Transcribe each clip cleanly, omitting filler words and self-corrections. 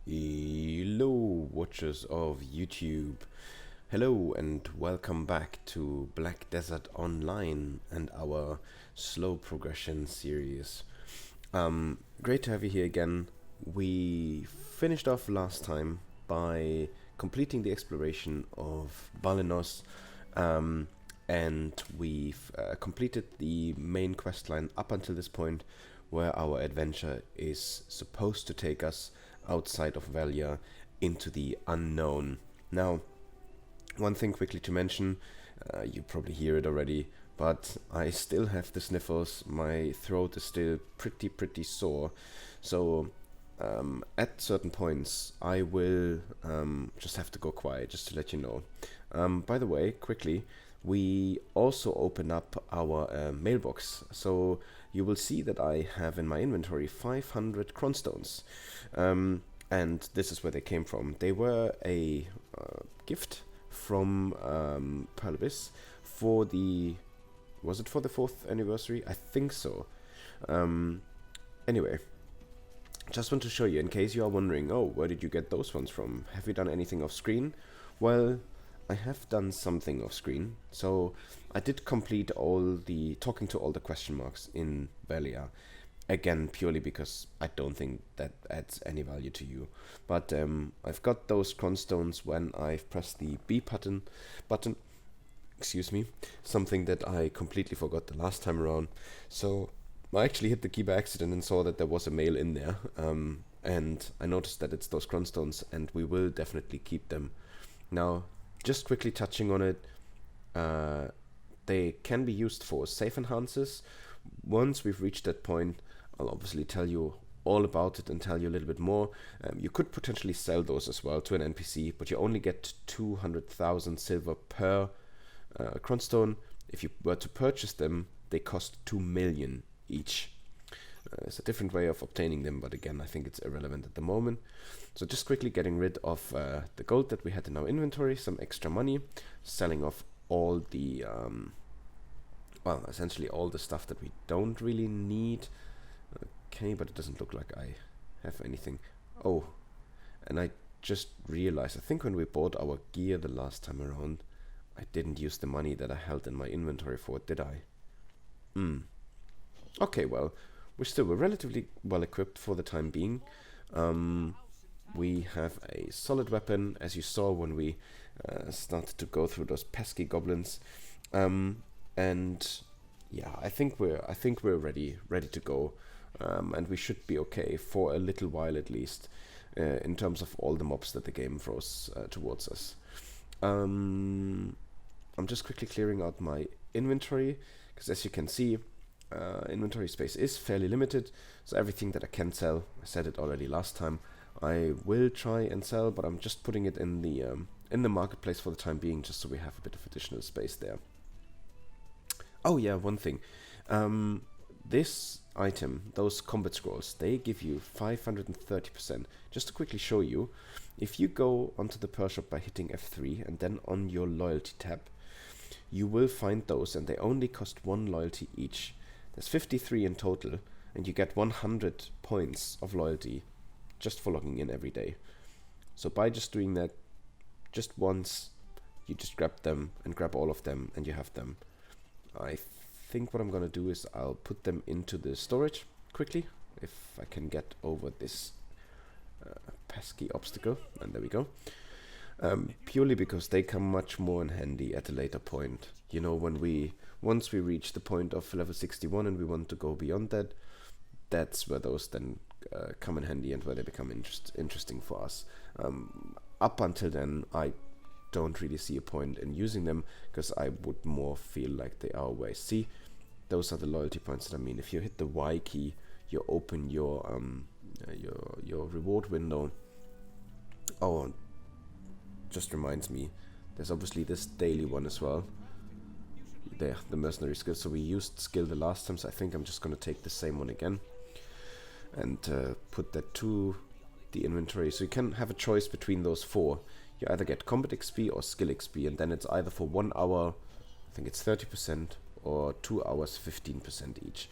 Hello, watchers of YouTube. Hello, and welcome back to Black Desert Online and our slow progression series. Great to have you here again. We finished off last time by completing the exploration of Balenos, and we've completed the main quest line up until this point, where our adventure is supposed to take us outside of Velia into the unknown. Now, one thing quickly to mention, you probably hear it already, but I still have the sniffles. My throat is still pretty sore, so at certain points I will just have to go quiet, just to let you know. By the way, quickly, we also open up our mailbox, so you will see that I have in my inventory 500 cronstones, and this is where they came from. They were a gift from Perlvis for the... was it for the 4th anniversary? I think so. Anyway, just want to show you, in case you are wondering, oh, where did you get those ones from? Have you done anything off screen? Well, I have done something off screen. So I did complete all the talking to all the question marks in Velia. Again, purely because I don't think that adds any value to you. But I've got those cronstones when I've pressed the B button, excuse me, something that I completely forgot the last time around. So I actually hit the key by accident and saw that there was a mail in there, and I noticed that it's those cronstones, and we will definitely keep them. Now, just quickly touching on it, they can be used for safe enhancers. Once we've reached that point, I'll obviously tell you all about it and tell you a little bit more. You could potentially sell those as well to an NPC, but you only get 200,000 silver per cronstone. If you were to purchase them, they cost 2 million each. It's a different way of obtaining them, but again, I think it's irrelevant at the moment. So just quickly getting rid of the gold that we had in our inventory, some extra money, selling off all the well, essentially all the stuff that we don't really need. Okay, but it doesn't look like I have anything. Oh, and I just realized, I think when we bought our gear the last time around, I didn't use the money that I held in my inventory for it, did I? Okay, well, we're relatively well equipped for the time being. We have a solid weapon, as you saw when we started to go through those pesky goblins. And yeah, I think we're ready to go, and we should be okay for a little while at least, in terms of all the mobs that the game throws towards us. I'm just quickly clearing out my inventory, because as you can see, inventory space is fairly limited. So everything that I can sell, I said it already last time, I will try and sell, but I'm just putting it in the marketplace for the time being, just so we have a bit of additional space there. Oh yeah, one thing. This item, those combat scrolls, they give you 530%. Just to quickly show you, if you go onto the Pearl Shop by hitting F3 and then on your loyalty tab, you will find those, and they only cost 1 loyalty each. There's 53 in total, and you get 100 points of loyalty just for logging in every day. So by just doing that just once, you just grab them and grab all of them, and you have them. I think what I'm gonna do is I'll put them into the storage quickly, if I can get over this pesky obstacle, and there we go. Purely because they come much more in handy at a later point. You know, once we reach the point of level 61 and we want to go beyond that, that's where those then come in handy and where they become interesting for us. Up until then, I don't really see a point in using them, because I would more feel like they are a waste. See, those are the loyalty points that I mean. If you hit the Y key, you open your reward window. Oh, just reminds me, there's obviously this daily one as well. There, the mercenary skill. So we used skill the last time, so I think I'm just gonna take the same one again and put that to the inventory. So you can have a choice between those 4. You either get combat XP or skill XP, and then it's either for 1 hour, I think it's 30%, or 2 hours, 15% each.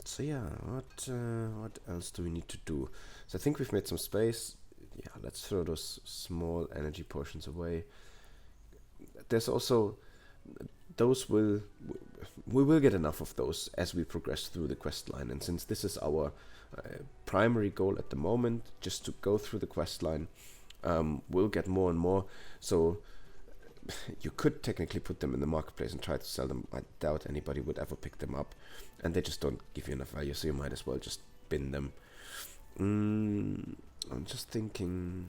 So yeah, what else do we need to do? So I think we've made some space. Yeah, let's throw those small energy potions away. There's also those we will get enough of those as we progress through the quest line, and since this is our primary goal at the moment, just to go through the quest line, we'll get more and more. So you could technically put them in the marketplace and try to sell them. I doubt anybody would ever pick them up, and they just don't give you enough value, so you might as well just bin them. I'm just thinking,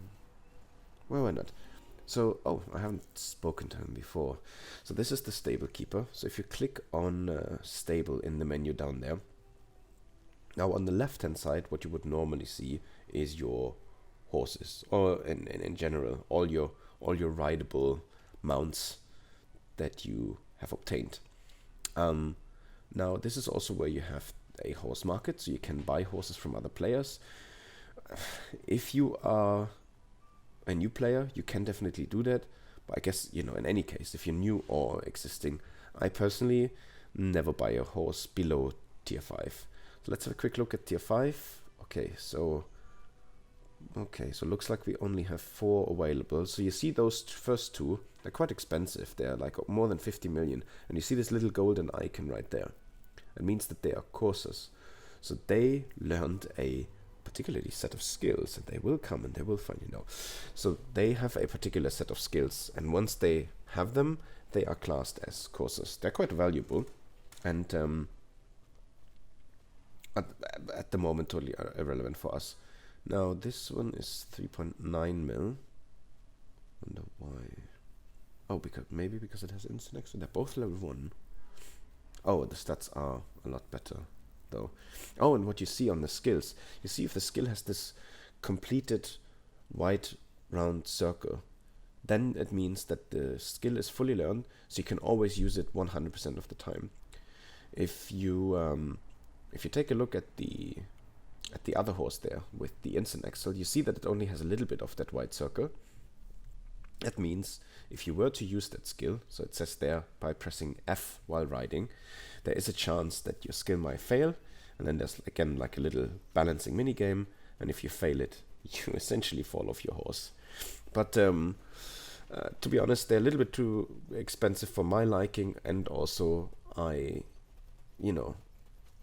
well, why not? So, oh, I haven't spoken to him before. So this is the stable keeper. So if you click on stable in the menu down there, now on the left hand side, what you would normally see is your horses, or in general, all your rideable mounts that you have obtained. Now this is also where you have a horse market, so you can buy horses from other players. If you are a new player, you can definitely do that, but I guess, you know, in any case, if you're new or existing, I personally never buy a horse below tier 5. So let's have a quick look at tier 5. Okay, so looks like we only have 4 available. So you see those first 2, they're quite expensive. They're like more than 50 million. And you see this little golden icon right there. It means that they are coursers. So they learned a particularly set of skills, and they will come and they will find, you know. So they have a particular set of skills, and once they have them, they are classed as coursers. They're quite valuable, and at the moment totally irrelevant for us. Now this one is 3.9 mil. Wonder why. Oh, maybe because it has instant extra. They're both level 1. Oh, the stats are a lot better though. Oh, and what you see on the skills, you see if the skill has this completed white round circle, then it means that the skill is fully learned, so you can always use it 100% of the time. If you take a look at the other horse there with the instant axle, you see that it only has a little bit of that white circle. That means if you were to use that skill, so it says there by pressing F while riding, there is a chance that your skill might fail, and then there's again like a little balancing mini game, and if you fail it, you essentially fall off your horse. But to be honest, they're a little bit too expensive for my liking, and also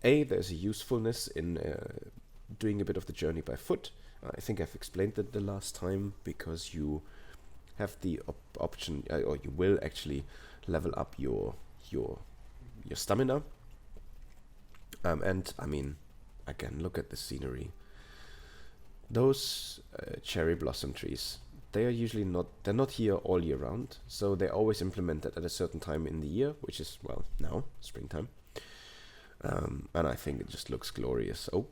there's a usefulness in doing a bit of the journey by foot. I think I've explained that the last time, because you have the option, or you will actually level up your stamina. And I mean, again, look at the scenery. Those cherry blossom trees, they're not here all year round, so they're always implemented at a certain time in the year, which is, well, now, springtime. And I think it just looks glorious. Oh,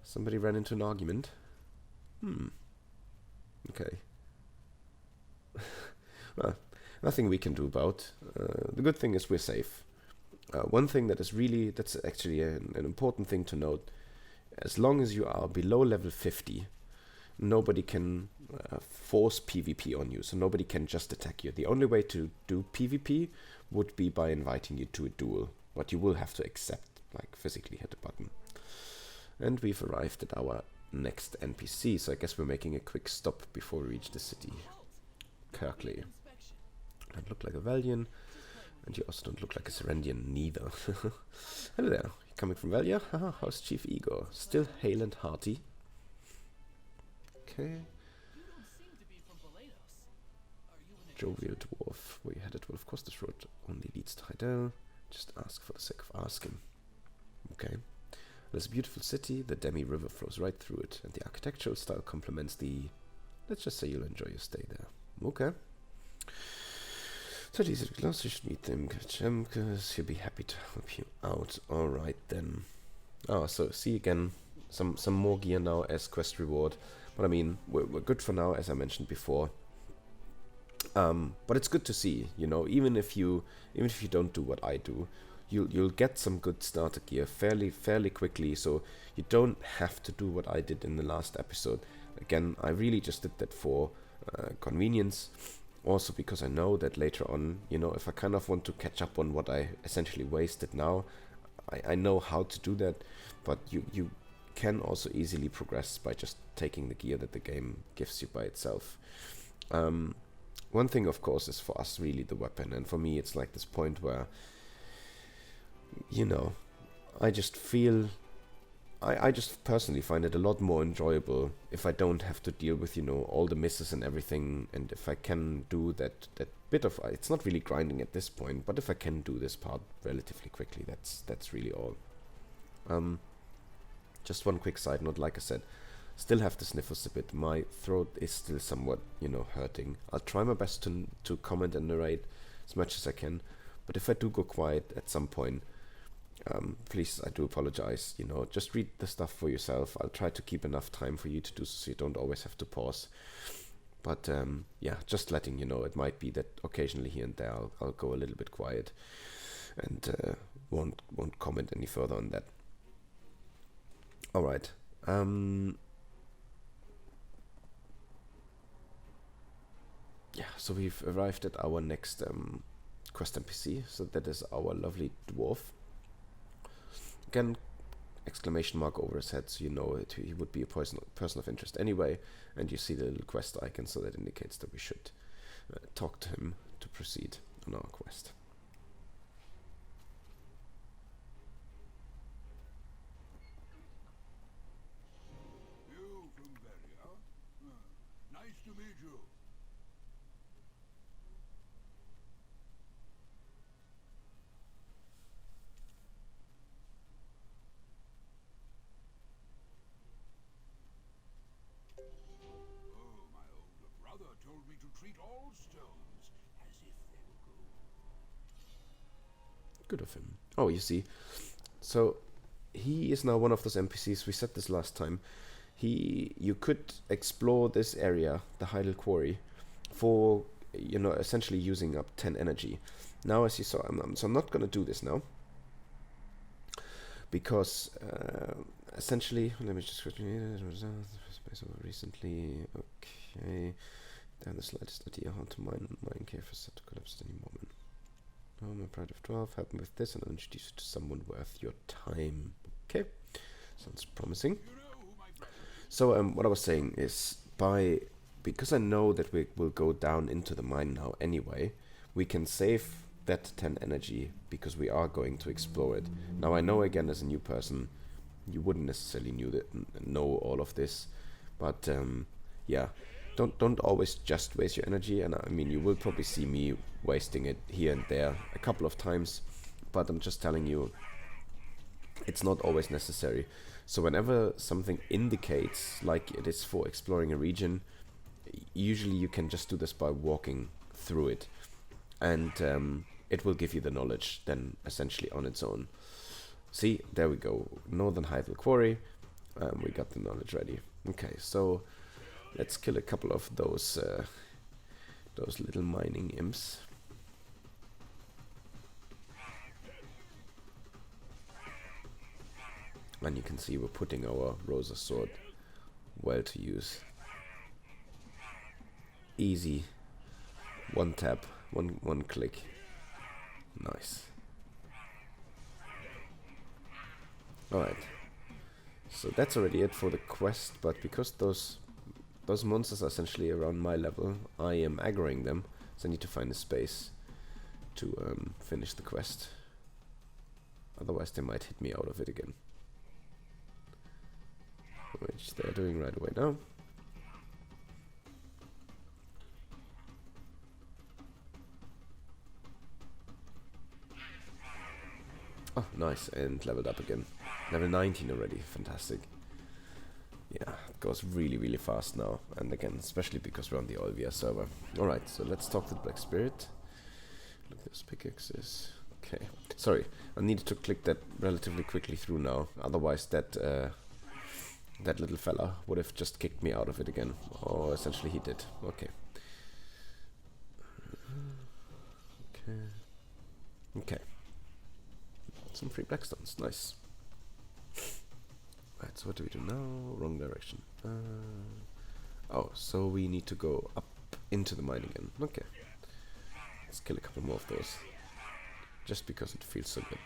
somebody ran into an argument. Okay. Well, nothing we can do about. The good thing is we're safe. One thing that's actually an important thing to note, as long as you are below level 50, nobody can force PvP on you, so nobody can just attack you. The only way to do PvP would be by inviting you to a duel, but you will have to accept, like physically hit a button. And we've arrived at our next NPC, so I guess we're making a quick stop before we reach the city. Kirkley. Don't look like a Valian, and you also don't look like a Serendian neither. Hello there, you coming from Velia? Haha, how's Chief Igor? Still hale and hearty? Okay. Jovial dwarf, where you headed? Well, of course this road only leads to Heidel. Just ask for the sake of asking. Okay. There's a beautiful city, the Demi River flows right through it, and the architectural style complements the... Let's just say you'll enjoy your stay there. Okay. So these are close, you should meet them. Chemkas, he'll be happy to help you out. Alright then. Oh, so see again, some more gear now as quest reward. But I mean, we're good for now, as I mentioned before. But it's good to see, you know, even if you don't do what I do, you'll get some good starter gear fairly quickly, so you don't have to do what I did in the last episode. Again, I really just did that for convenience, also because I know that later on, you know, if I kind of want to catch up on what I essentially wasted now, I know how to do that, but you can also easily progress by just taking the gear that the game gives you by itself. One thing, of course, is for us really the weapon, and for me it's like this point where, you know, I just feel, I just personally find it a lot more enjoyable if I don't have to deal with, you know, all the misses and everything, and if I can do that bit of, it's not really grinding at this point, but if I can do this part relatively quickly, that's really all. Just one quick side note, like I said, still have the sniffles a bit. My throat is still somewhat, you know, hurting. I'll try my best to comment and narrate as much as I can, but if I do go quiet at some point, please, I do apologize. You know, just read the stuff for yourself. I'll try to keep enough time for you to do so you don't always have to pause. But yeah, just letting you know, it might be that occasionally here and there I'll go a little bit quiet and won't comment any further on that. All right. Yeah, so we've arrived at our next quest NPC. So that is our lovely dwarf. Again, exclamation mark over his head, so you know he would be a person of interest anyway. And you see the little quest icon, so that indicates that we should talk to him to proceed on our quest. You from Velia? Nice to meet you. Oh, my older brother told me to treat all stones as if they were gold. Good of him. Oh, you see, so he is now one of those NPCs. We said this last time. You could explore this area, the Heidel quarry, for, you know, essentially using up 10 energy. Now, as you saw, so I'm not going to do this now, because essentially, let me just recently, okay, down the slightest idea how to mine cave is set to collapse at any moment. Oh, my pride of 12, help me with this and I'll introduce you to someone worth your time. Okay, sounds promising. So what I was saying is, because I know that we will go down into the mine now anyway, we can save that 10 energy because we are going to explore it. Now I know, again, as a new person, you wouldn't necessarily know all of this, but yeah, don't always just waste your energy. And I mean, you will probably see me wasting it here and there a couple of times, but I'm just telling you, it's not always necessary. So whenever something indicates like it is for exploring a region, usually you can just do this by walking through it, and it will give you the knowledge then essentially on its own. See, there we go, Northern Heidel Quarry. We got the knowledge ready. Okay, so let's kill a couple of those little mining imps. And you can see we're putting our Rosa sword well to use. Easy. One tap, one click. Nice. Alright. So that's already it for the quest, but because those monsters are essentially around my level, I am aggroing them, so I need to find a space to finish the quest. Otherwise they might hit me out of it again. Which they're doing right away now. Oh, nice, and leveled up again. Level 19 already, fantastic. Yeah, it goes really, really fast now. And again, especially because we're on the Olvia server. Alright, so let's talk to the Black Spirit. Look, there's pickaxes. Okay, sorry, I needed to click that relatively quickly through now. Otherwise that little fella would have just kicked me out of it again. Or essentially he did. Okay. Okay. Some free blackstones. Nice. Right, so what do we do now? Wrong direction. Oh, so we need to go up into the mine again. Okay. Let's kill a couple more of those. Just because it feels so good.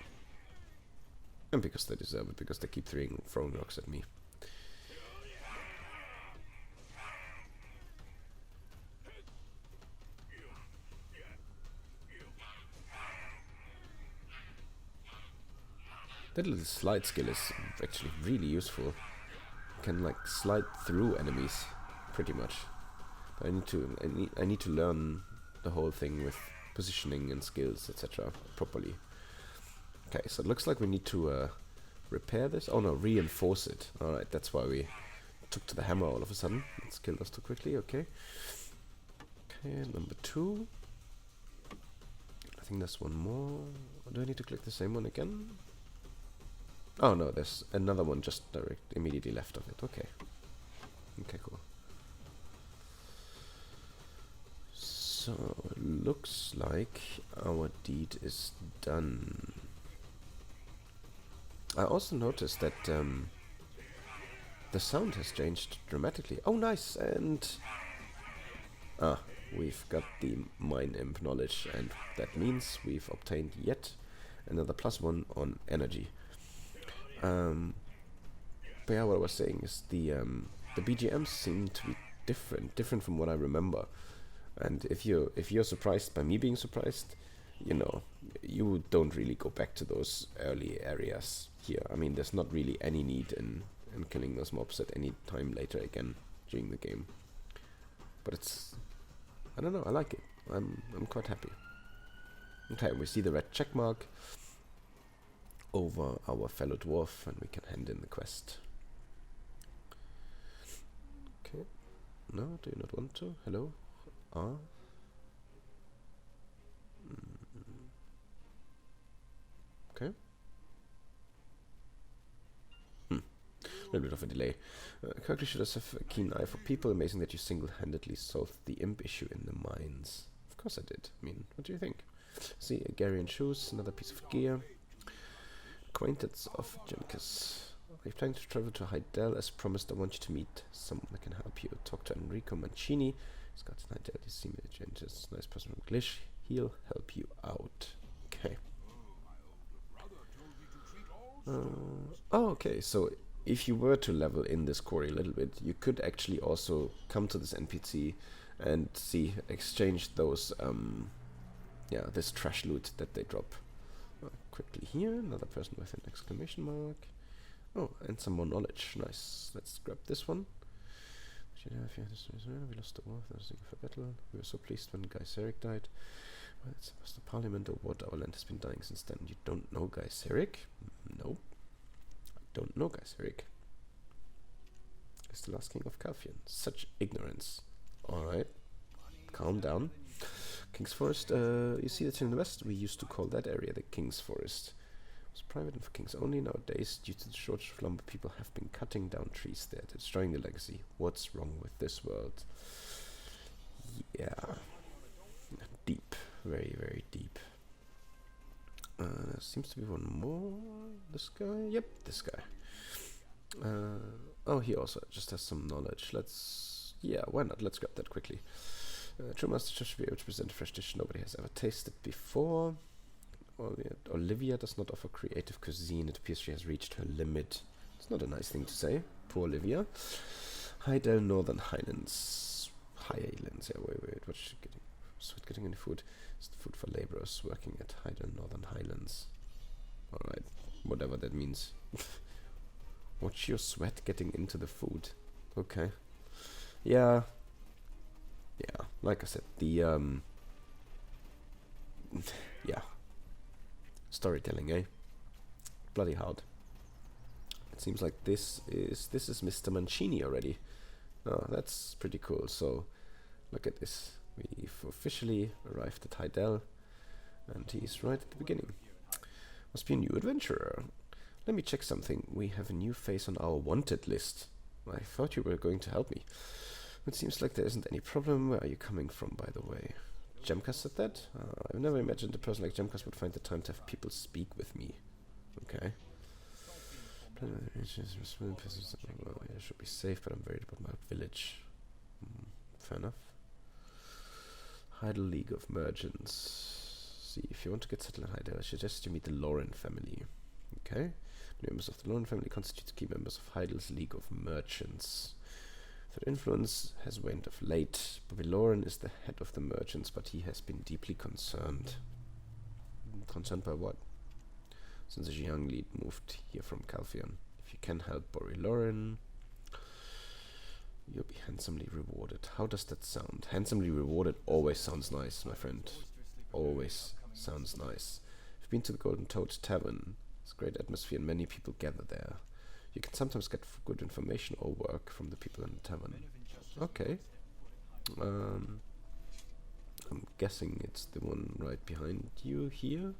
And because they deserve it, because they keep throwing rocks at me. That little slide skill is actually really useful. You can like slide through enemies, pretty much. But I need to learn the whole thing with positioning and skills, etc. properly. Okay, so it looks like we need to repair this. Oh no, reinforce it. Alright, that's why we took to the hammer all of a sudden. Let's kill those too quickly, okay. Okay, number 2. I think there's one more. Do I need to click the same one again? Oh no, there's another one just immediately left of it. Okay. Okay, cool. So, it looks like our deed is done. I also noticed that the sound has changed dramatically. Oh, nice! And we've got the Mine Imp knowledge, and that means we've obtained yet another +1 on energy. But yeah, what I was saying is the BGMs seem to be different from what I remember. And if you're surprised by me being surprised, you know, you don't really go back to those early areas here. I mean, there's not really any need in killing those mobs at any time later again during the game. But it's, I don't know, I like it. I'm quite happy. Okay, we see the red check mark over our fellow dwarf, and we can hand in the quest. Okay. No, do you not want to? Hello? Okay. A little bit of a delay. Kirkley should have a keen eye for people. Amazing that you single-handedly solved the imp issue in the mines. Of course I did. I mean, what do you think? See, Agarian shoes, another piece of gear. Acquaintance of Jemkas. Are you planning to travel to Heidel? As promised, I want you to meet someone that can help you. Talk to Enrico Mancini. He's got an Heidel. He's seen me changes. Nice person from Glish. He'll help you out. Okay. Oh, okay. So if you were to level in this quarry a little bit, you could actually also come to this NPC and see, exchange those, this trash loot that they drop. Quickly here, another person with an exclamation mark. Oh, and some more knowledge. Nice. Let's grab this one. We lost the war. For battle. We were so pleased when Gaiseric died. Well, it's the parliament or what? Our land has been dying since then. You don't know Gaiseric? No. I don't know Gaiseric. He's the last king of Calfian. Such ignorance. Alright. Calm down. King's Forest, you see that in the west? We used to call that area the King's Forest. It was private and for kings only. Nowadays, due to the shortage of lumber, people have been cutting down trees there, destroying the legacy. What's wrong with this world? Yeah. Deep. Very, very deep. There seems to be one more. This guy? Yep, this guy. Oh, he also just has some knowledge. Yeah, why not? Let's grab that quickly. True Master Chef should be able to present a fresh dish nobody has ever tasted before. Olivia does not offer creative cuisine. It appears she has reached her limit. It's not a nice thing to say. Poor Olivia. Heidel, Northern Highlands. Highlands, yeah, wait. What's she getting? Sweet getting any food? It's the food for laborers working at Heidel, Northern Highlands. Alright, whatever that means. What's your sweat getting into the food? Okay. Yeah, like I said, the yeah, storytelling, eh? Bloody hard. It seems like this is Mr. Mancini already. Oh, that's pretty cool. So, look at this. We've officially arrived at Heidel, and he's right at the beginning. Must be a new adventurer. Let me check something. We have a new face on our wanted list. I thought you were going to help me. It seems like there isn't any problem. Where are you coming from, by the way? Jemkas said that? I've never imagined a person like Jemkas would find the time to have people speak with me. Okay. Well, I should be safe, but I'm worried about my village. Fair enough. Heidel League of Merchants. See, if you want to get settled in Heidel, I suggest you meet the Lauren family. Okay. Members of the Lauren family constitute key members of Heidel's League of Merchants. Their influence has waned of late. Bobby Lauren is the head of the merchants, but he has been deeply concerned. Concerned by what? Since the Jiang lead moved here from Calphion. If you can help Bobby Lauren, you'll be handsomely rewarded. How does that sound? Handsomely rewarded always sounds nice, my friend. Always sounds nice. I've been to the Golden Toad Tavern. It's a great atmosphere and many people gather there. You can sometimes get good information or work from the people in the tavern. Okay. I'm guessing it's the one right behind you here.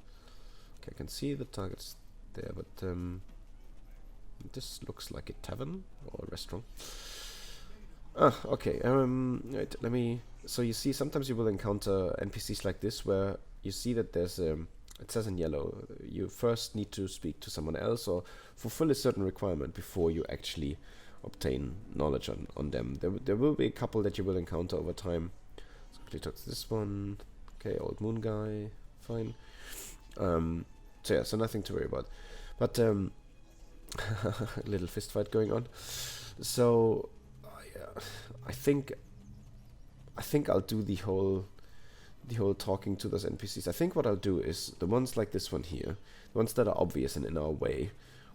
Okay, I can see the targets there, but this looks like a tavern or a restaurant. Ah, okay. Wait, let me. So you see, sometimes you will encounter NPCs like this, where you see that there's it says in yellow, you first need to speak to someone else or fulfill a certain requirement before you actually obtain knowledge on them. There will be a couple that you will encounter over time. Let's quickly talk to this one. Okay, old moon guy, fine. So yeah, so nothing to worry about. But a little fist fight going on. So I think I'll do the whole talking to those NPCs. I think what I'll do is the ones like this one here, the ones that are obvious and in our way,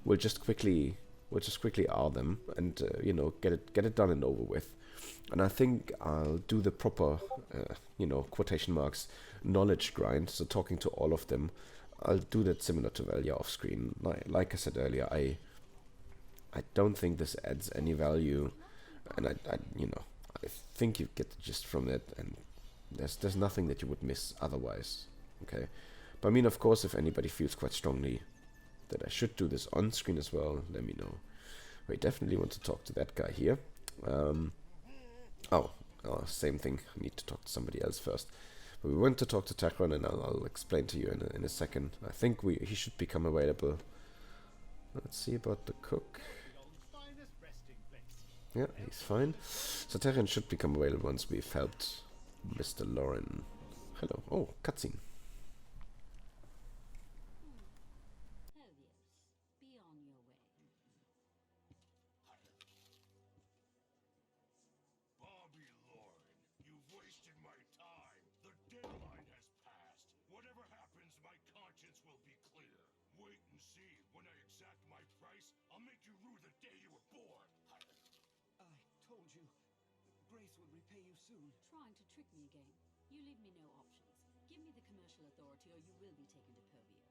we'll just quickly R them and you know, get it done and over with. And I think I'll do the proper you know, quotation marks knowledge grind. So talking to all of them, I'll do that similar to Velia off screen. Like I said earlier, I don't think this adds any value, and I you know, I think you get the gist from it, and there's nothing that you would miss otherwise. Okay, but I mean, of course, if anybody feels quite strongly that I should do this on screen as well, let me know. We definitely want to talk to that guy here. Same thing. I need to talk to somebody else first. But we want to talk to Takron, and I'll explain to you in a second. I think he should become available. Let's see about the cook. Yeah, he's fine. So Takron should become available once we've helped Mr. Lauren. Hello. Oh, cutscene. Bobby Lauren, you've wasted my time. The deadline has passed. Whatever happens, my conscience will be clear. Wait and see. When I exact my price, I'll make you rue the day you were born. I told you. Grace will repay you soon. Trying to trick me again. You leave me no options. Give me the commercial authority or you will be taken to Pervios.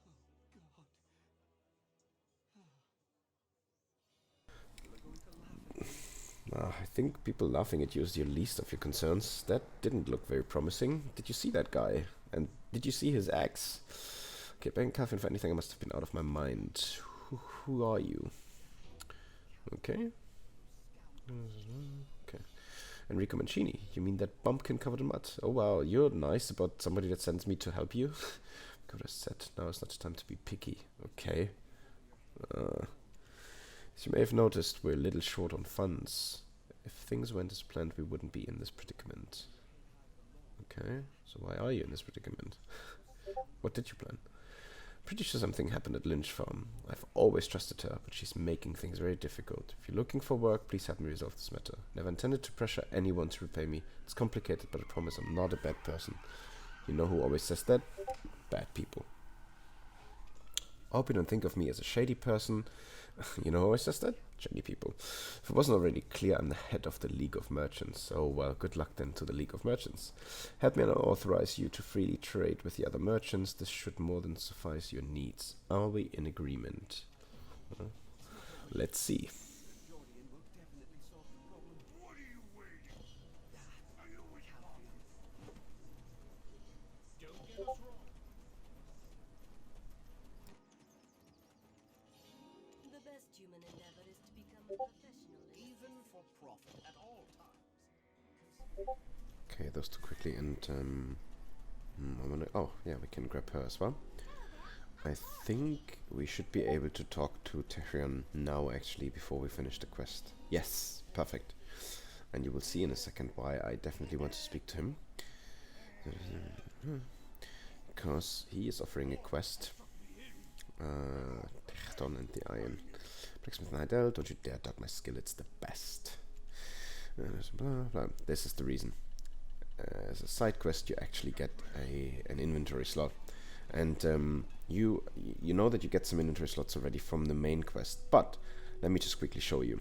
Oh, God. I think people laughing at you is your least of your concerns. That didn't look very promising. Did you see that guy? And did you see his axe? Okay, begging Calvin for anything, I must have been out of my mind. Who are you? Okay. Okay. Enrico Mancini. You mean that bumpkin covered in mud? Oh wow, you're nice about somebody that sends me to help you. Could have said, now is not the time to be picky. Okay. As you may have noticed, we're a little short on funds. If things went as planned, we wouldn't be in this predicament. Okay, so why are you in this predicament? What did you plan? Pretty sure something happened at Lynch Farm. I've always trusted her, but she's making things very difficult. If you're looking for work, please help me resolve this matter. Never intended to pressure anyone to repay me. It's complicated, but I promise I'm not a bad person. You know who always says that? Bad people. I hope you don't think of me as a shady person. You know who always says that? Shady people. If it wasn't already clear, I'm the head of the League of Merchants. Oh well, good luck then to the League of Merchants. Help me and I'll authorize you to freely trade with the other merchants. This should more than suffice your needs. Are we in agreement? Let's see. What are you waiting? Are you with Bobby? Don't get us wrong. The best human endeavor is to become a professional. Even for profit at all times. Okay, those two quickly, and I wanna. Oh, yeah, we can grab her as well. I think we should be able to talk to Tehrion now, actually, before we finish the quest. Yes, perfect. And you will see in a second why I definitely want to speak to him. Because he is offering a quest. Techton and the iron. Blacksmith and Heidel, don't you dare doubt my skill, it's the best. Blah, blah. This is the reason. As a side quest, you actually get an inventory slot. And you know that you get some inventory slots already from the main quest, but let me just quickly show you.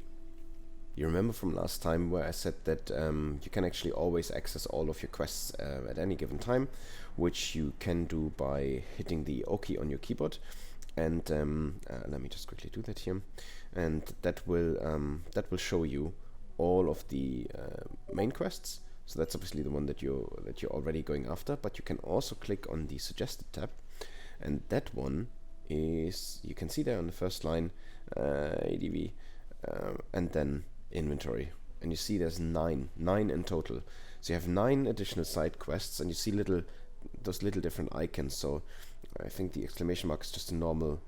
You remember from last time where I said that you can actually always access all of your quests at any given time, which you can do by hitting the O key on your keyboard. And let me just quickly do that here, and that will show you all of the main quests. So that's obviously the one that you're already going after, but you can also click on the suggested tab, and that one is, you can see there on the first line, ADV, and then inventory, and you see there's nine in total. So you have 9 additional side quests, and you see those little different icons. So I think the exclamation mark is just a normal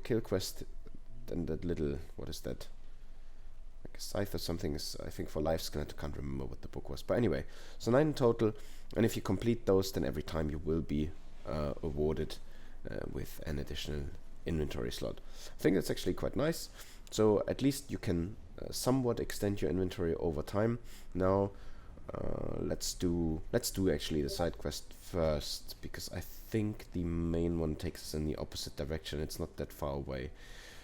kill quest. Then that little, what is that? Like a scythe or something is, I think, for life scan. I can't remember what the book was. But anyway, so 9 in total. And if you complete those, then every time you will be awarded with an additional inventory slot. I think that's actually quite nice. So at least you can somewhat extend your inventory over time. Now let's do actually the side quest first, because I think the main one takes us in the opposite direction. It's not that far away.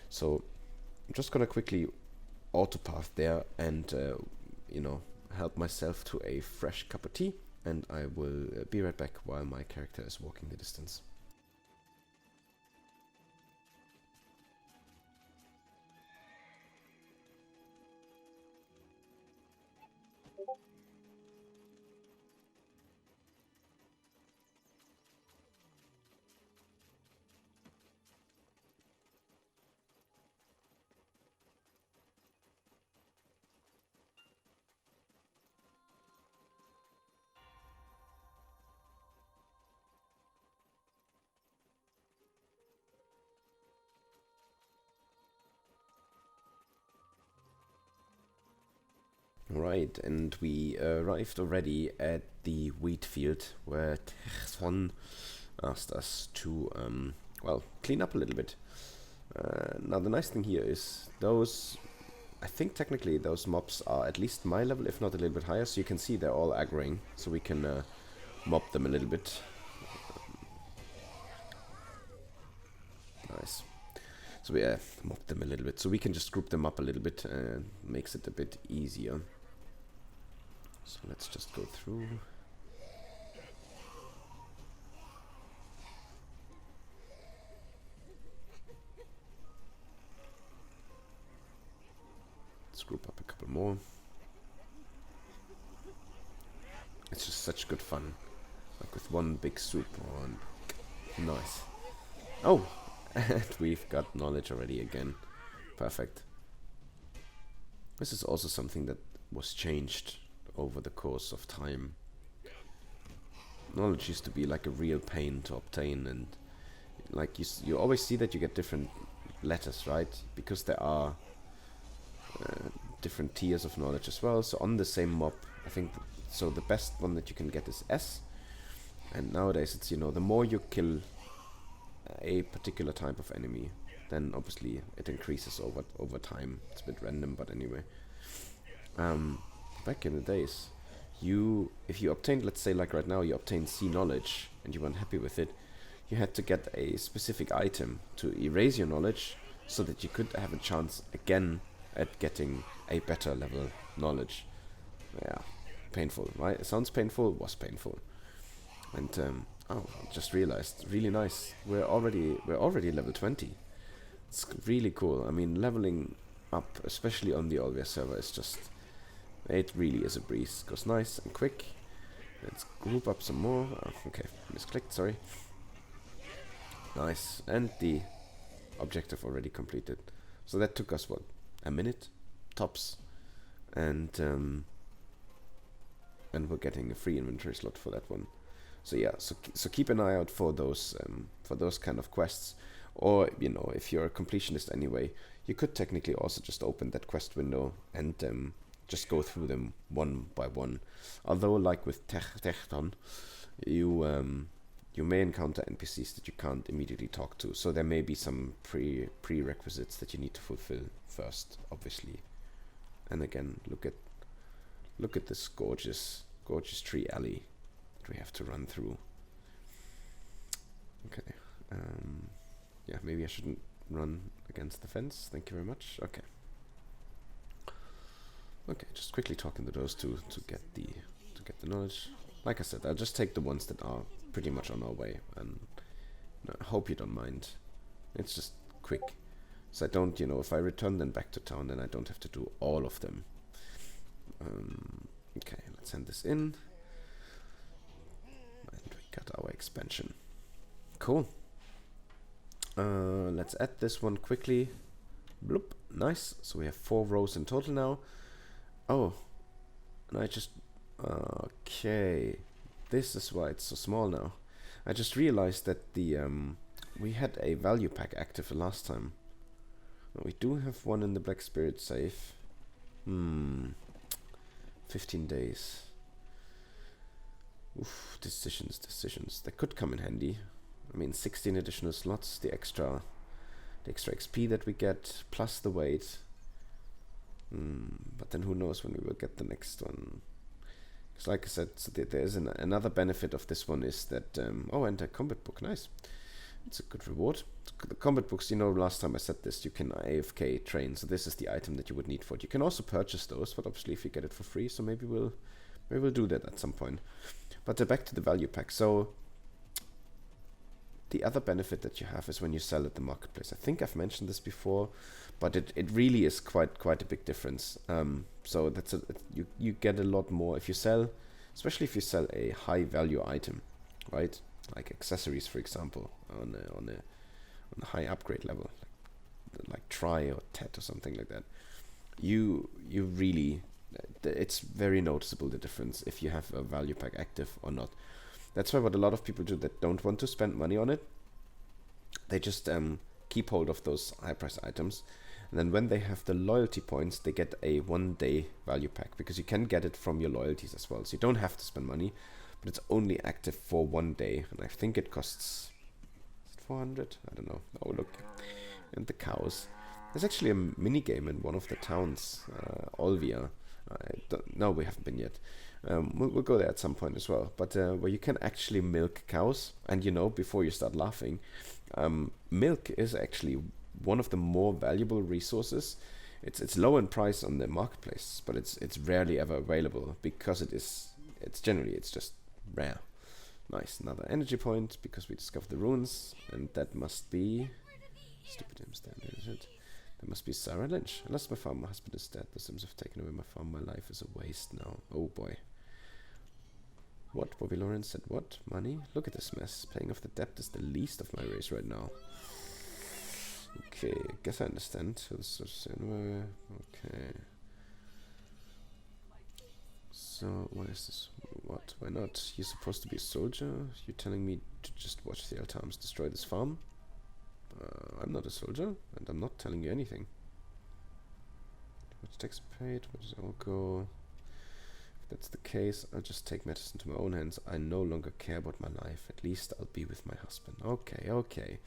So I'm just gonna quickly autopath there and help myself to a fresh cup of tea, and I will be right back while my character is walking the distance. Right, and we arrived already at the wheat field where Techton asked us to, clean up a little bit. Now the nice thing here is I think technically those mobs are at least my level, if not a little bit higher, so you can see they're all aggroing, so we can mob them a little bit. Nice. So we mob them a little bit, so we can just group them up a little bit, makes it a bit easier. So let's just go through. Let's group up a couple more. It's just such good fun, like with one big swoop on. Nice. Oh, and we've got knowledge already again. Perfect. This is also something that was changed over the course of time. Knowledge used to be like a real pain to obtain, and like you always see that you get different letters, right? Because there are different tiers of knowledge as well. So on the same mob, I think so the best one that you can get is S, and nowadays it's, the more you kill a particular type of enemy, then obviously it increases over time. It's a bit random, but anyway. Back in the days, if you obtained, let's say like right now, you obtained C knowledge and you weren't happy with it, you had to get a specific item to erase your knowledge so that you could have a chance again at getting a better level knowledge. Yeah, painful, right? It sounds painful, was painful. And I just realized, really nice. We're already level 20. It's really cool. I mean, leveling up, especially on the Olvia server, is just, it really is a breeze. Goes nice and quick. Let's group up some more. Oh, okay, misclicked, sorry. Nice, and the objective already completed. So that took us, what, a minute? Tops. And we're getting a free inventory slot for that one. So yeah, so keep an eye out for those kind of quests. Or, if you're a completionist anyway, you could technically also just open that quest window and just go through them one by one. Although, like with Techton, you you may encounter NPCs that you can't immediately talk to. So there may be some prerequisites that you need to fulfill first, obviously. And again, look at this gorgeous tree alley that we have to run through. Okay. Yeah, maybe I shouldn't run against the fence. Thank you very much. Okay. Okay, just quickly talking to those two to get the knowledge. Like I said, I'll just take the ones that are pretty much on our way, and I hope you don't mind. It's just quick, so I don't, if I return them back to town, then I don't have to do all of them. Okay, let's send this in, and we got our expansion. Cool. Let's add this one quickly. Bloop. Nice. So we have 4 rows in total now. Oh, and I just... Okay. This is why it's so small now. I just realized that the we had a value pack active the last time. We do have one in the Black Spirit safe. 15 days. Oof, decisions. That could come in handy. I mean, 16 additional slots, the extra XP that we get, plus the weight. But then who knows when we will get the next one. Because like I said, so there's another benefit of this one is that, oh, and a combat book, nice. It's a good reward. The combat books, last time I said this, you can AFK train, so this is the item that you would need for it. You can also purchase those, but obviously if you get it for free, so maybe we'll do that at some point. But back to the value pack. So the other benefit that you have is when you sell at the marketplace. I think I've mentioned this before, but it really is quite a big difference. So that's you get a lot more if you sell, especially if you sell a high value item, right? Like accessories, for example, on a high upgrade level, like Tri or Tet or something like that. You really, it's very noticeable the difference if you have a value pack active or not. That's why what a lot of people do that don't want to spend money on it, they just keep hold of those high price items, and then when they have the loyalty points, they get a 1-day value pack, because you can get it from your loyalties as well, so you don't have to spend money, but it's only active for 1 day, and I think it costs, is it 400? I don't know. Oh look, and the cows. There's actually a mini game in one of the towns, Olvia. No, we haven't been yet. We'll go there at some point as well, but where you can actually milk cows, and before you start laughing, milk is actually one of the more valuable resources. It's low in price on the marketplace, but it's rarely ever available, because it's just rare. Nice, another energy point, because we discovered the runes, and that must be stupid Sims standard, is it? That must be Sarah Lynch. I lost my farm, my husband is dead, the Sims have taken away my farm, my life is a waste now. Oh boy. What? Bobby Lawrence said what? Money? Look at this mess. Paying off the debt is the least of my race right now. Okay, I guess I understand. So this is okay. So why is this? What? Why not? You're supposed to be a soldier? You're telling me to just watch the Altarms destroy this farm? I'm not a soldier, and I'm not telling you anything. What's tax paid? What does it all go? If that's the case, I'll just take matters into my own hands. I no longer care about my life. At least I'll be with my husband. Okay.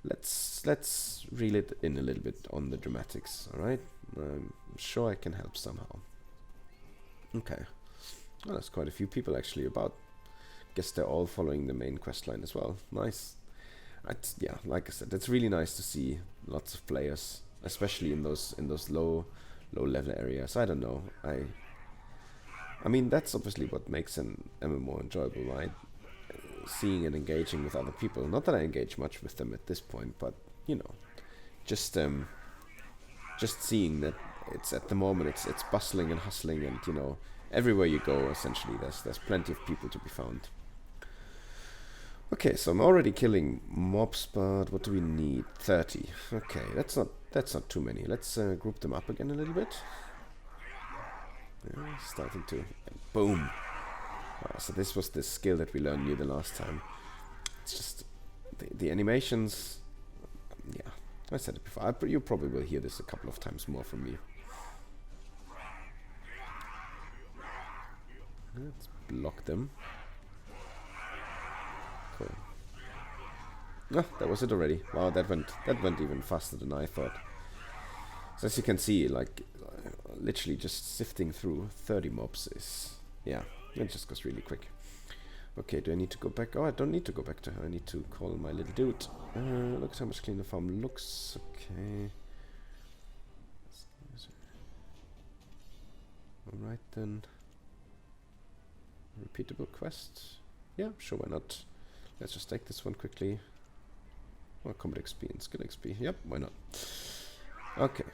Let's reel it in a little bit on the dramatics, alright? I'm sure I can help somehow. Okay. Well, there's quite a few people actually about. Guess they're all following the main quest line as well. Nice. Yeah, like I said, it's really nice to see lots of players, especially in those low level areas. I don't know. I mean, that's obviously what makes an MMO enjoyable, right? Seeing and engaging with other people. Not that I engage much with them at this point, but just seeing that it's at the moment it's bustling and hustling, and everywhere you go, essentially there's plenty of people to be found. Okay, so I'm already killing mobs, but what do we need? 30. Okay, that's not too many. Let's group them up again a little bit. Yeah, starting to... Boom! So this was the skill that we learned new the last time. It's just... The animations... Yeah, I said it before. You probably will hear this a couple of times more from me. Let's block them. Cool. Ah, that was it already. Wow, that went even faster than I thought. So as you can see, like literally just sifting through 30 mobs is, yeah, it just goes really quick. Okay, do I need to go back? Oh, I don't need to go back to her. I need to call my little dude. Look at how much cleaner the farm looks. Okay. Alright then. Repeatable quest. Yeah, sure, why not? Let's just take this one quickly. Oh, combat XP and skill XP. Yep, why not? Okay.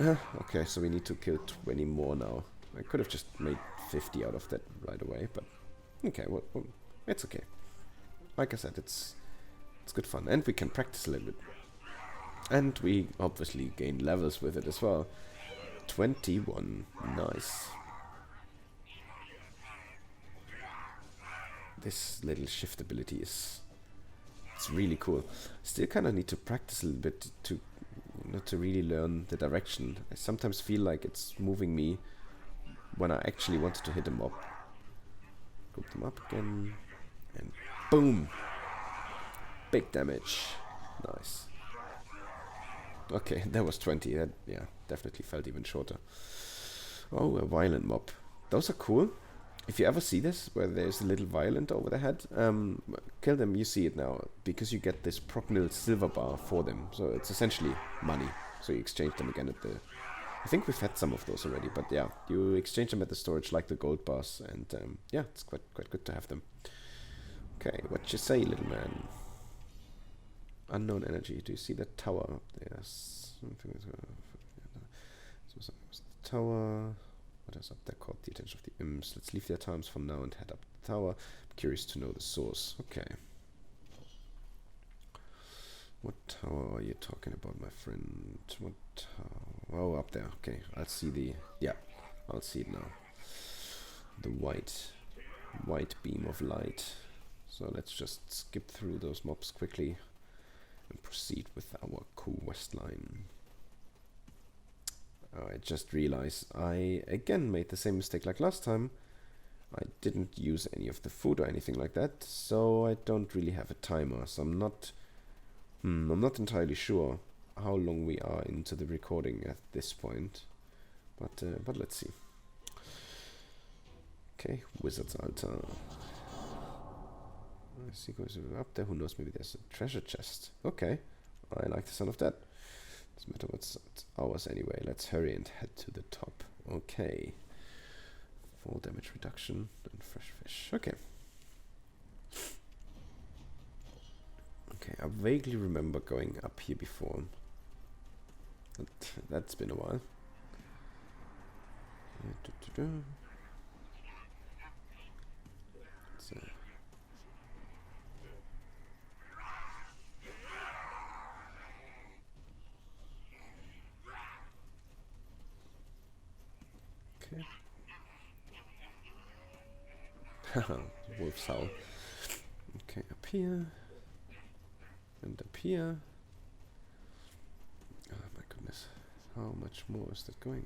Okay, so we need to kill 20 more now. I could have just made 50 out of that right away, but okay, well, it's okay. Like I said, it's good fun, and we can practice a little bit. And we obviously gain levels with it as well. 21, nice. This little shift ability it's really cool. Still kind of need to practice a little bit to really learn the direction. I sometimes feel like it's moving me when I actually wanted to hit them up. Group them up again, and boom! Big damage. Nice. Okay, that was 20. That, yeah, definitely felt even shorter. Oh, a violent mob. Those are cool. If you ever see this, where there's a little violent over the head, kill them, you see it now, because you get this proc-nil silver bar for them. So it's essentially money. So you exchange them again at the... I think we've had some of those already, but yeah, you exchange them at the storage like the gold bars, and yeah, it's quite good to have them. Okay, what you say, little man? Unknown energy. Do you see that tower up there? Something is the tower. What is up there called? The attention of the imps. Let's leave their times for now and head up the tower. I'm curious to know the source. Okay. What tower are you talking about, my friend? What tower? Oh, up there. Okay, I'll see the... Yeah, I'll see it now. The white beam of light. So let's just skip through those mobs quickly and proceed with our quest line. I just realized I again made the same mistake like last time. I didn't use any of the food or anything like that, so I don't really have a timer. So I'm not entirely sure how long we are into the recording at this point, but let's see. Okay, Wizard's Altar. I see goes up there. Who knows? Maybe there's a treasure chest. Okay, I like the sound of that. Doesn't matter what's ours anyway. Let's hurry and head to the top. Okay. Fall damage reduction and fresh fish. Okay. Okay, I vaguely remember going up here before. That's been a while. So. Okay. Haha, wolf's howl. Okay, up here. And up here. Oh my goodness. How much more is that going?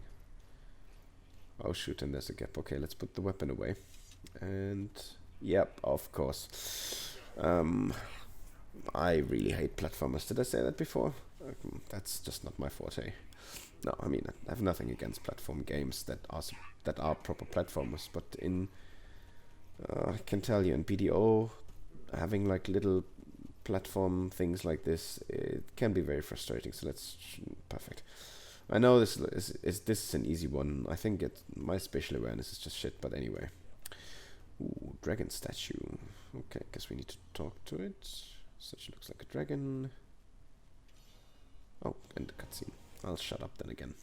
Oh shoot, and there's a gap. Okay, let's put the weapon away. And yep, of course. I really hate platformers. Did I say that before? That's just not my forte. No, I mean, I have nothing against platform games that are proper platformers, but in I can tell you, in BDO, having like little platform things like this, it can be very frustrating. So that's perfect. I know this is an easy one. I think my spatial awareness is just shit, but anyway. Ooh, dragon statue. Okay, guess we need to talk to it. Statue looks like a dragon. Oh, and the cutscene. I'll shut up then again.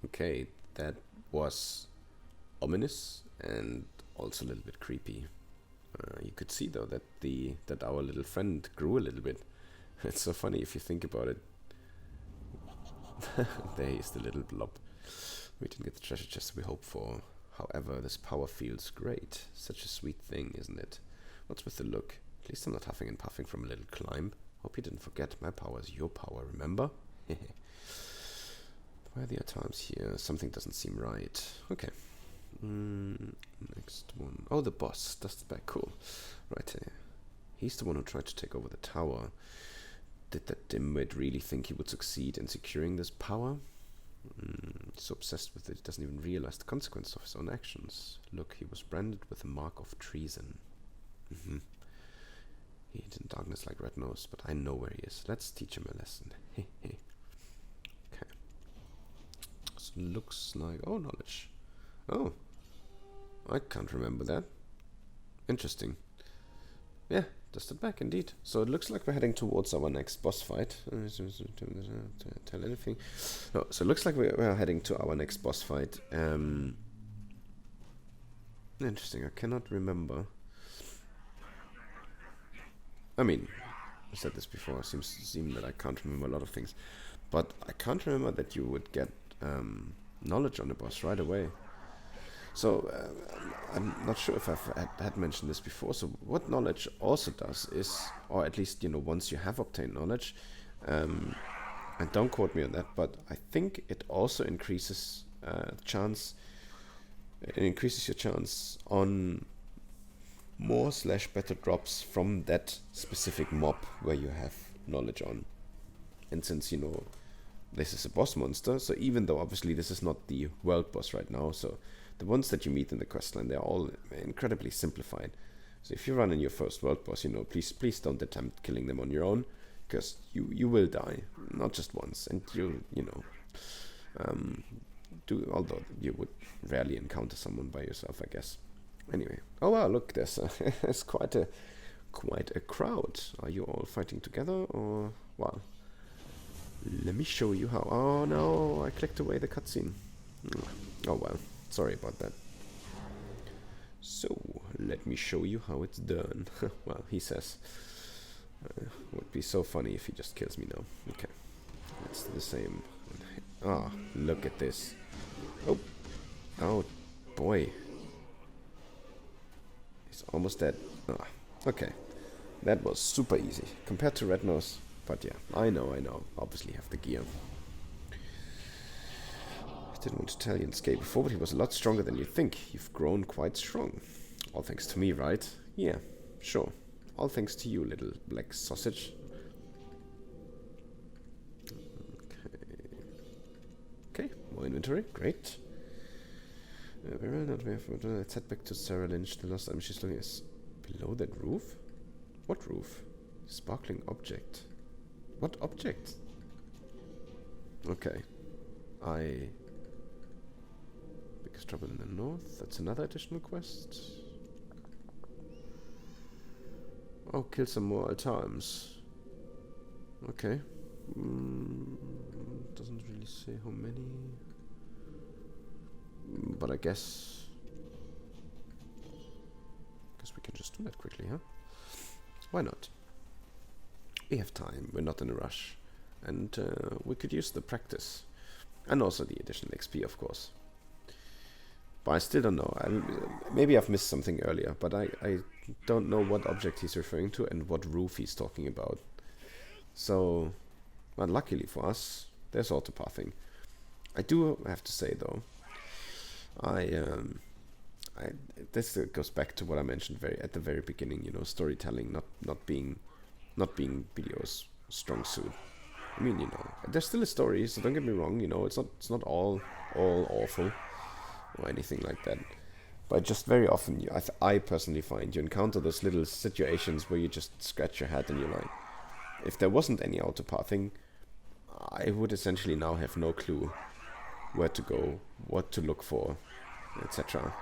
Okay, that was ominous and also a little bit creepy. You could see though that that our little friend grew a little bit. It's so funny if you think about it. There is the little blob. We didn't get the treasure chest we hoped for. However, this power feels great. Such a sweet thing, isn't it? What's with the look? At least I'm not huffing and puffing from a little climb. Hope you didn't forget, my power is your power, remember? Why are there times here? Something doesn't seem right. Okay. Next one. Oh, the boss. Dusted back. Cool. Right here. He's the one who tried to take over the tower. Did that dimwit really think he would succeed in securing this power? He's so obsessed with it, he doesn't even realize the consequence of his own actions. Look, he was branded with the mark of treason. He hid in darkness like Red Nose, but I know where he is. Let's teach him a lesson. Okay. So looks like... oh, knowledge. Oh. I can't remember that. Interesting. Yeah, dusted back indeed. So it looks like we're heading towards our next boss fight. Tell anything. No, so it looks like we're heading to our next boss fight. Interesting, I cannot remember. I mean, I said this before, it seems that I can't remember a lot of things. But I can't remember that you would get knowledge on the boss right away. So, I'm not sure if I've had mentioned this before. So what knowledge also does is, or at least, you know, once you have obtained knowledge, and don't quote me on that, but I think it also increases your chance on more/better drops from that specific mob where you have knowledge on. And since, you know, this is a boss monster, so even though obviously this is not the world boss right now, so the ones that you meet in the questline, they're all incredibly simplified. So if you run in your first world boss, you know, please don't attempt killing them on your own, because you will die, not just once, and you know, although you would rarely encounter someone by yourself, I guess. Anyway, oh wow, look, there's quite a crowd. Are you all fighting together, or well? Let me show you how. Oh no, I clicked away the cutscene. Oh well. Sorry about that. So, let me show you how it's done. Well, he says. Would be so funny if he just kills me now. Okay. Let's do the same. Ah, look at this. Oh. Oh, boy. He's almost dead. Ah, okay. That was super easy. Compared to Red Nose. But yeah, I know. Obviously have the gear. I didn't want to tell you in Skate before, but he was a lot stronger than you think. You've grown quite strong. All thanks to me, right? Yeah, sure. All thanks to you, little black sausage. Okay, more inventory. Great. Let's head back to Sarah Lynch. The last time she's looking is below that roof? What roof? Sparkling object. What object? Okay. Biggest trouble in the north. That's another additional quest. Oh, kill some more Altarms. Okay. Doesn't really say how many. But I guess we can just do that quickly, huh? Why not? We have time. We're not in a rush. And we could use the practice. And also the additional XP, of course. But I still don't know. Maybe I've missed something earlier, but I don't know what object he's referring to and what roof he's talking about. So, but luckily for us, there's autopathing. I do have to say though, this goes back to what I mentioned at the very beginning. You know, storytelling not being BDO's strong suit. I mean, you know, there's still a story, so don't get me wrong. You know, it's not all awful or anything like that. But just very often, I personally find you encounter those little situations where you just scratch your head and you're like, if there wasn't any autopathing, I would essentially now have no clue where to go, what to look for, etc.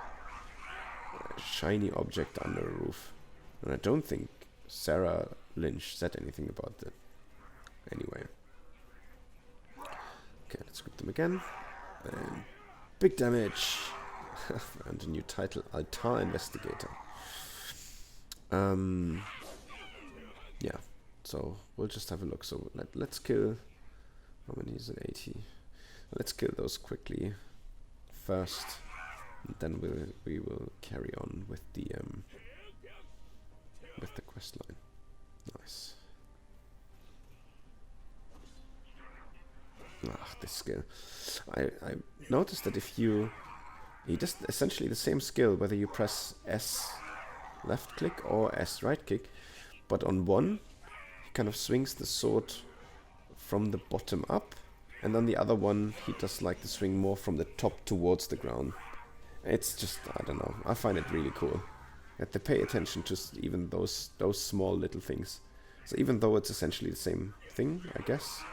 A shiny object under a roof. And I don't think Sarah Lynch said anything about that. Anyway. Okay, let's grab them again. And big damage. And a new title, Altar Investigator. Yeah, so we'll just have a look. So let's kill, how many is it, 80? Let's kill those quickly first, and then we will carry on with the quest line. Nice. Ah, this skill. I noticed that if he does essentially the same skill whether you press S left click or S right click, but on one he kind of swings the sword from the bottom up, and on the other one he does like the swing more from the top towards the ground. It's just, I don't know, I find it really cool that they pay attention to even those small little things. So even though it's essentially the same thing, I guess,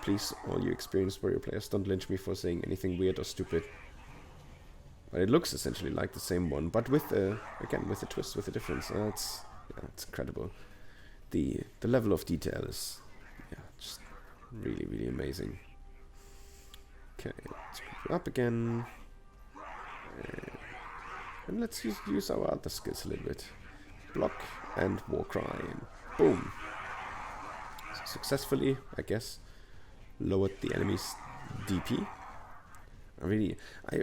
please, all you experienced warrior players, don't lynch me for saying anything weird or stupid. But it looks essentially like the same one, but with again with a twist, with a difference. It's incredible. The level of detail is just really amazing. Okay, let's pick up again, and let's use our other skills a little bit. Block and war cry, and boom. So successfully, I guess, lowered the enemy's DP.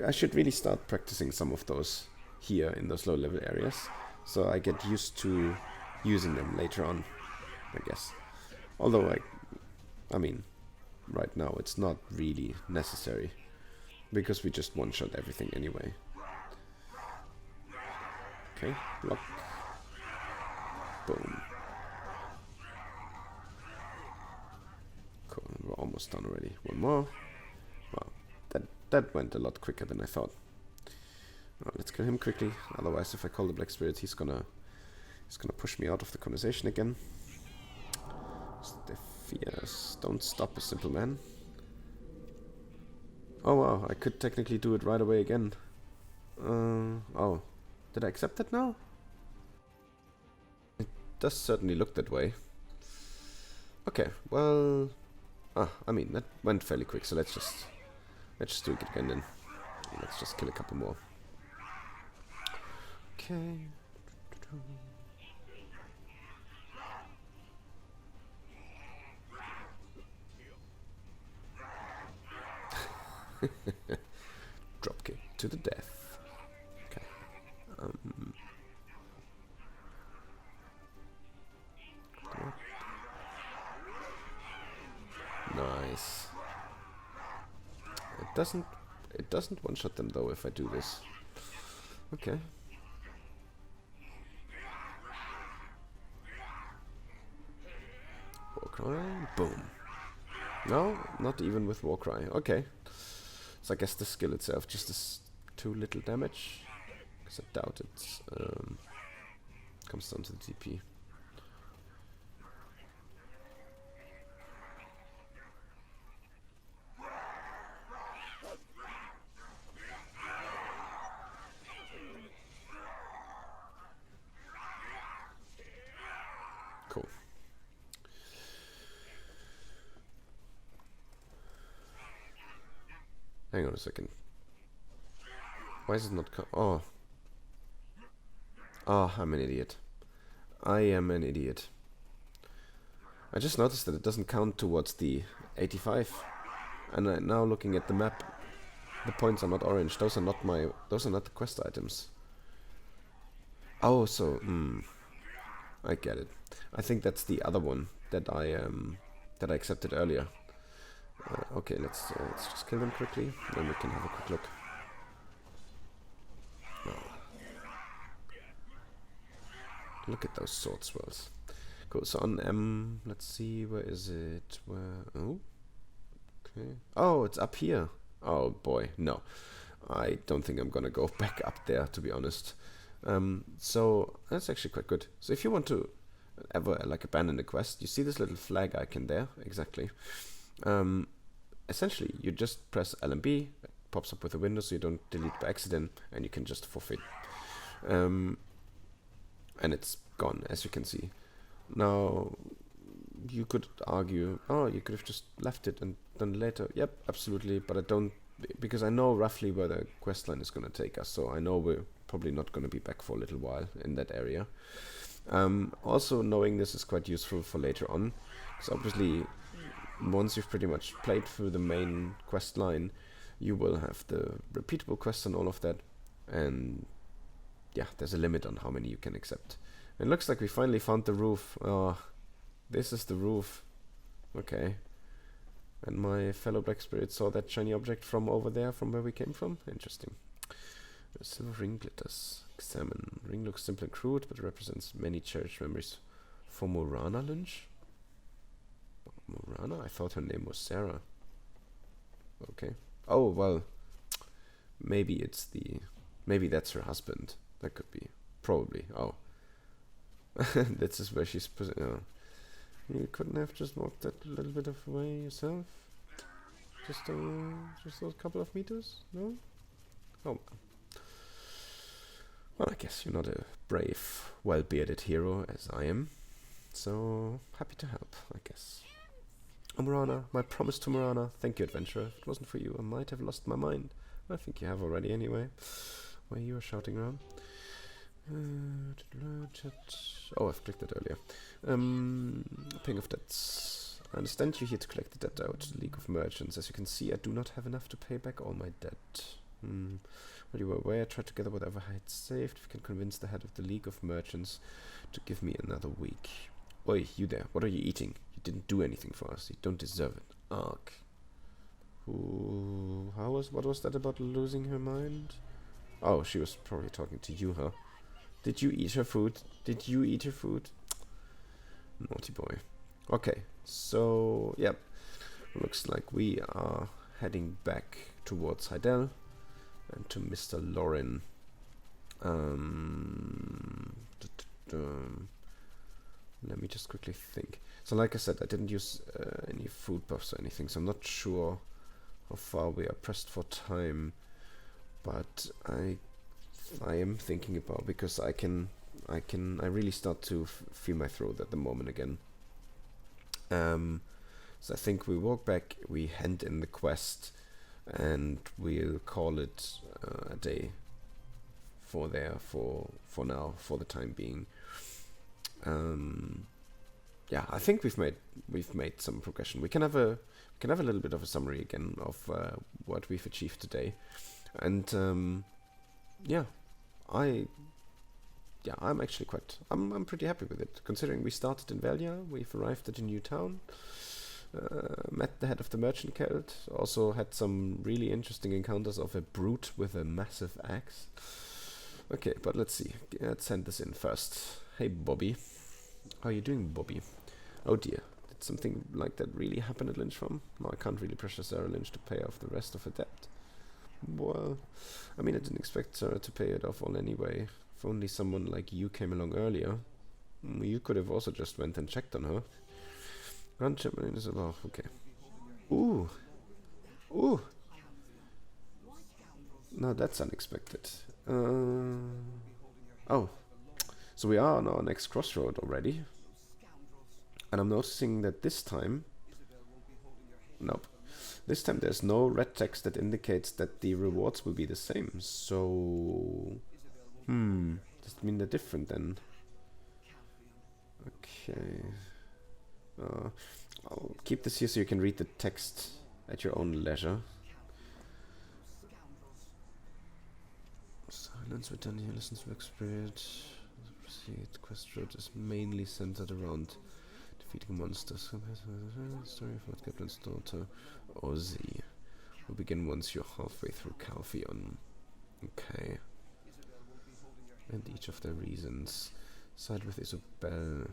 I should really start practicing some of those here in those low level areas, so I get used to using them later on, I guess. Although I mean, right now it's not really necessary, because we just one-shot everything anyway. Okay, block. Boom. Cool, we're almost done already. One more. Wow, that went a lot quicker than I thought. Let's kill him quickly, otherwise if I call the Black Spirit he's gonna push me out of the conversation again. The fears don't stop a simple man. Oh wow, I could technically do it right away again. Oh, did I accept that now? It does certainly look that way. Okay, well, I mean that went fairly quick, so let's just do it again then. Let's just kill a couple more. Okay. Dropkick to the death. Okay. Nice. It doesn't one-shot them though if I do this. Okay. Warcry, boom. No, not even with Warcry. Okay. So I guess the skill itself just is too little damage, because I doubt it comes down to the TP. Cool. Hang on a second. Why is it not oh. Oh, I'm an idiot. I am an idiot. I just noticed that it doesn't count towards the 85. And now looking at the map, the points are not orange. Those are not the quest items. Oh, so I get it. I think that's the other one that I accepted earlier. Okay, let's just kill them quickly, then we can have a quick look. Oh. Look at those sword swirls. Cool. So on M, let's see, where is it? Where? Oh, okay. Oh, it's up here. Oh boy, no. I don't think I'm gonna go back up there, to be honest. So that's actually quite good. So if you want to ever abandon the quest, you see this little flag icon there, exactly. Essentially, you just press L and B, it pops up with a window so you don't delete by accident, and you can just forfeit. And it's gone, as you can see. Now, you could argue, oh, you could have just left it and done later. Yep, absolutely, but I don't because I know roughly where the quest line is going to take us, so I know we're probably not going to be back for a little while in that area. Also, knowing this is quite useful for later on, because obviously once you've pretty much played through the main quest line, you will have the repeatable quests and all of that, and yeah, there's a limit on how many you can accept. It looks like we finally found the roof. Oh, this is the roof. Okay. And my fellow black spirit saw that shiny object from over there, from where we came from. Interesting. A silver ring glitters. Examine. Ring looks simple and crude, but represents many cherished memories. For Morana Lynch? Morana? I thought her name was Sarah. Okay. Oh, well. Maybe it's the... Maybe that's her husband. That could be. Probably. Oh. This is where she's... You couldn't have just walked that little bit of way yourself? Just those couple of meters? No? Oh. Well, I guess you're not a brave, well-bearded hero as I am. So, happy to help, I guess. Oh, Morana, my promise to Morana. Thank you, adventurer. If it wasn't for you, I might have lost my mind. I think you have already anyway. Where you were shouting around. Oh, I've clicked that earlier. Ping of debts. I understand you're here to collect the debt out. League of Merchants. As you can see, I do not have enough to pay back all my debt. Well, you were aware. Try to gather whatever I had saved. If you can convince the head of the League of Merchants to give me another week. Oi, you there. What are you eating? You didn't do anything for us. You don't deserve it. Ark. What was that about losing her mind? Oh, she was probably talking to you, huh? Did you eat her food? Did you eat her food? Naughty boy. Okay, so, yep. Looks like we are heading back towards Heidel and to Mr. Lauren. Let me just quickly think. So like I said, I didn't use any food buffs or anything, so I'm not sure how far we are pressed for time. But I am thinking about, because I really start to feel my throat at the moment again. So I think we walk back, we hand in the quest, and we'll call it a day for now, for the time being. Yeah, I think we've made some progression. We can have a little bit of a summary again of what we've achieved today. And I'm actually I'm pretty happy with it, considering we started in Velia, we've arrived at a new town, met the head of the merchant guild, also had some really interesting encounters of a brute with a massive axe. Okay, but let's see. Let's send this in first. Hey, Bobby. How are you doing, Bobby? Oh dear. Did something like that really happen at Lynch Farm? No, I can't really pressure Sarah Lynch to pay off the rest of her debt. Well, I mean, I didn't expect Sarah to pay it off all anyway. If only someone like you came along earlier. You could have also just went and checked on her. Grand Chapman is above. Okay. Ooh. Ooh. No, that's unexpected. Oh. So we are on our next crossroad already. And I'm noticing that this time... Nope. This time there's no red text that indicates that the rewards will be the same. So... does it mean they're different then? Okay. I'll keep this here so you can read the text at your own leisure. Silence, return here, listen to experience. Proceed. Quest road is mainly centered around defeating monsters. Story of Lord Kaplan's daughter, Ozzy. Will begin once you're halfway through Calphion. Okay. And each of their reasons. Side with Isabel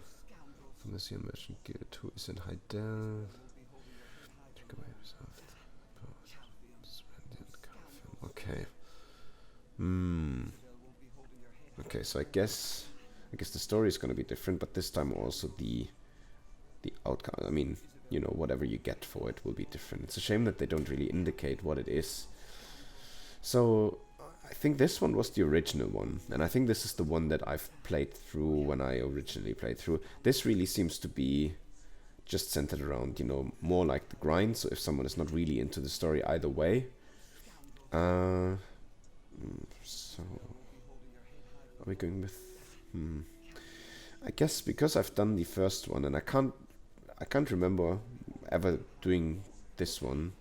from the Sea Merchant Guild, who is in Heidel. Take away resolved. Okay. Okay, so I guess the story is going to be different, but this time also the outcome. I mean, you know, whatever you get for it will be different. It's a shame that they don't really indicate what it is. So I think this one was the original one, and I think this is the one that I've played through when I originally played through. This really seems to be just centered around, you know, more like the grind. So if someone is not really into the story either way, So, are we going with? I guess because I've done the first one and I can't remember ever doing this one.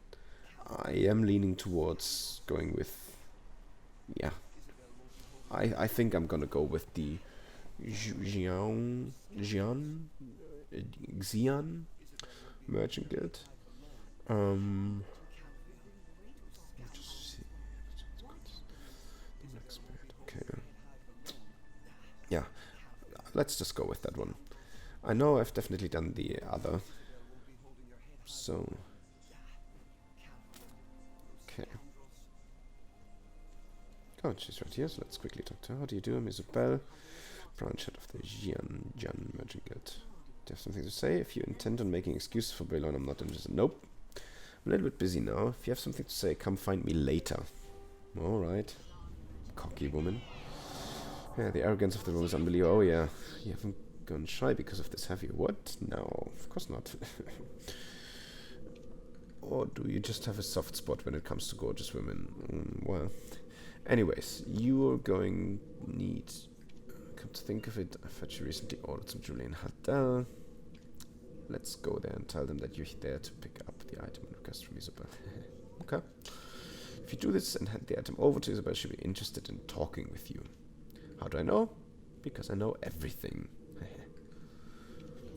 I am leaning towards going with, yeah. I think I'm gonna go with the Xian Merchant Guild. Just see. Okay. Yeah, let's just go with that one. I know I've definitely done the other. So. Okay. Oh, she's right here, so let's quickly talk to her. How do you do, Isabel? Branch head of the Jian Merchant Guild. Do you have something to say? If you intend on making excuses for Baylon, I'm not interested. Nope. I'm a little bit busy now. If you have something to say, come find me later. Alright. Cocky woman. Yeah, the arrogance of the room is unbelievable. Oh yeah. You haven't gone shy because of this, have you? What? No, of course not. Or do you just have a soft spot when it comes to gorgeous women? Well. Anyways, you're going need... Come to think of it, I've heard you recently ordered some jewelry in Heidel. Let's go there and tell them that you're there to pick up the item and request from Isabel. Okay. If you do this and hand the item over to Isabel, she'll be interested in talking with you. How do I know? Because I know everything.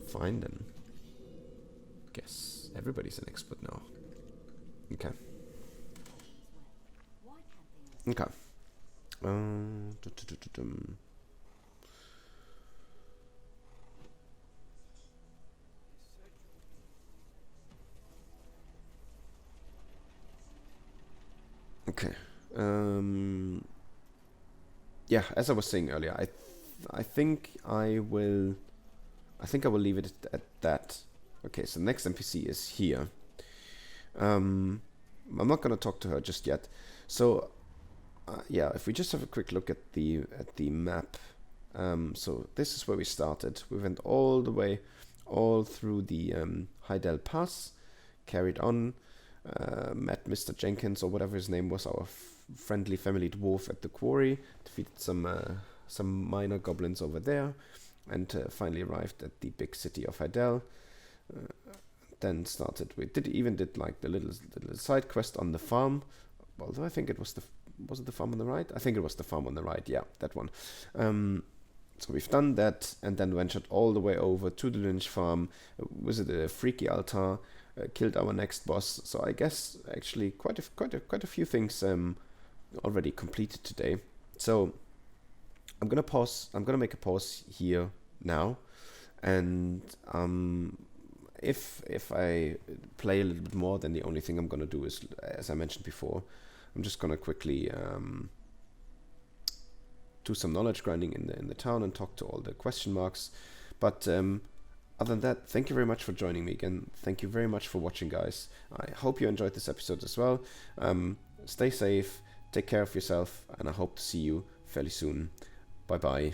Fine then. Guess everybody's an expert now. Okay. Okay. Okay. Yeah, as I was saying earlier, I think I will leave it at that. Okay, so the next NPC is here. I'm not gonna talk to her just yet. So yeah, if we just have a quick look at the map. So this is where we started. We went all the way, all through the Heidel Pass, carried on, met Mr. Jenkins or whatever his name was, our friendly family dwarf at the quarry, defeated some minor goblins over there, and finally arrived at the big city of Heidel. Then started. We did like the little side quest on the farm. Although I think it was it the farm on the right? I think it was the farm on the right. Yeah, that one. So we've done that, and then ventured all the way over to the Lynch farm, visited a freaky altar, killed our next boss. So I guess actually quite a few things already completed today. So I'm gonna pause. I'm gonna make a pause here now, and if I play a little bit more, then the only thing I'm gonna do is, as I mentioned before, I'm just gonna quickly do some knowledge grinding in the town and talk to all the question marks. But other than that, thank you very much for joining me again. Thank you very much for watching, guys. I hope you enjoyed this episode as well. Stay safe, take care of yourself, and I hope to see you fairly soon. Bye bye.